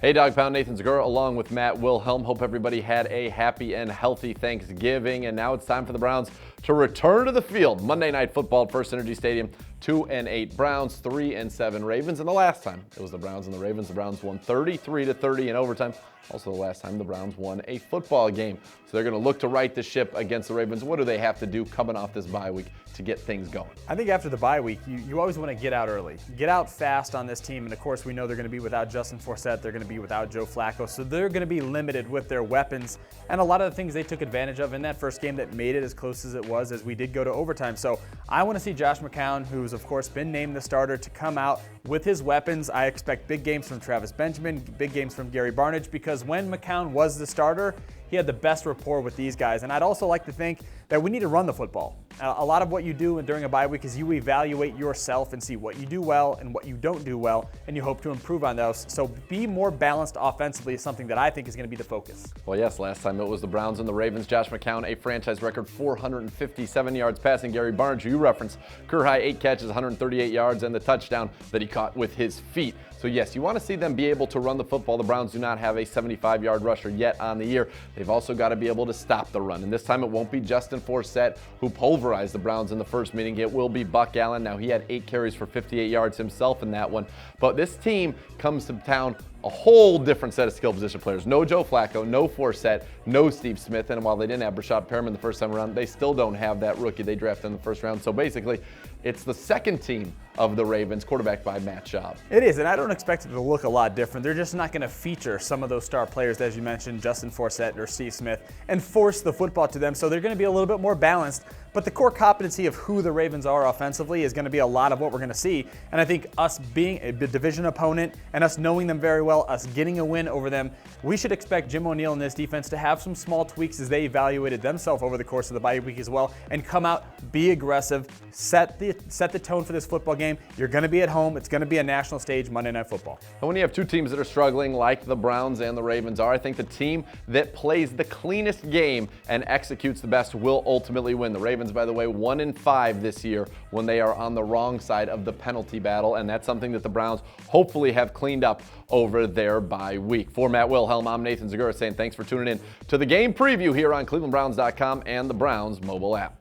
Hey, Dog Pound, Nathan Zegura along with Matt Wilhelm. Hope everybody had a happy and healthy Thanksgiving. And now it's time for the Browns to return to the field. Monday Night Football at First Energy Stadium. 2-8 Browns, 3-7 Ravens. And the last time it was the Browns and the Ravens, the Browns won 33-30 in overtime. Also the last time the Browns won a football game. So they're going to look to right the ship against the Ravens. What do they have to do coming off this bye week to get things going? I think after the bye week, you always want to get out early. Get out fast on this team. And of course, we know they're going to be without Justin Forsett. They're going to be without Joe Flacco. So they're going to be limited with their weapons. And a lot of the things they took advantage of in that first game that made it as close as it was as we did go to overtime. So I want to see Josh McCown, who's of course been named the starter, to come out with his weapons. I expect big games from Travis Benjamin, big games from Gary Barnidge, because when McCown was the starter, he had the best rapport with these guys. And I'd also like to think that we need to run the football. A lot of what you do during a bye week is you evaluate yourself and see what you do well and what you don't do well, and you hope to improve on those. So be more balanced offensively is something that I think is going to be the focus. Well, yes, last time it was the Browns and the Ravens. Josh McCown, a franchise record 457 yards passing. Gary Barnidge, you referenced, career high 8 catches, 138 yards, and the touchdown that he caught with his feet. So yes, you want to see them be able to run the football. The Browns do not have a 75-yard rusher yet on the year. They've also got to be able to stop the run. And this time it won't be Justin Forsett, who pulverized the Browns in the first meeting. It will be Buck Allen. Now, he had 8 carries for 58 yards himself in that one. But this team comes to town a whole different set of skill position players. No Joe Flacco, no Forsett, no Steve Smith. And while they didn't have Rashad Perriman the first time around, they still don't have that rookie they drafted in the first round. So basically, it's the second team of the Ravens, quarterbacked by Matt Schaub. It is, and I don't expect it to look a lot different. They're just not going to feature some of those star players, as you mentioned, Justin Forsett or Steve Smith, and force the football to them. So they're going to be a little bit more balanced. But the core competency of who the Ravens are offensively is going to be a lot of what we're going to see. And I think us being a division opponent and us knowing them very well, us getting a win over them, we should expect Jim O'Neill and this defense to have some small tweaks as they evaluated themselves over the course of the bye week as well, and come out, be aggressive, set the tone for this football game. You're going to be at home. It's going to be a national stage Monday Night Football. And when you have two teams that are struggling like the Browns and the Ravens are, I think the team that plays the cleanest game and executes the best will ultimately win. The Ravens, by the way, 1-5 this year when they are on the wrong side of the penalty battle, and that's something that the Browns hopefully have cleaned up over their bye week. For Matt Wilhelm, I'm Nathan Zegura saying thanks for tuning in to the game preview here on ClevelandBrowns.com and the Browns mobile app.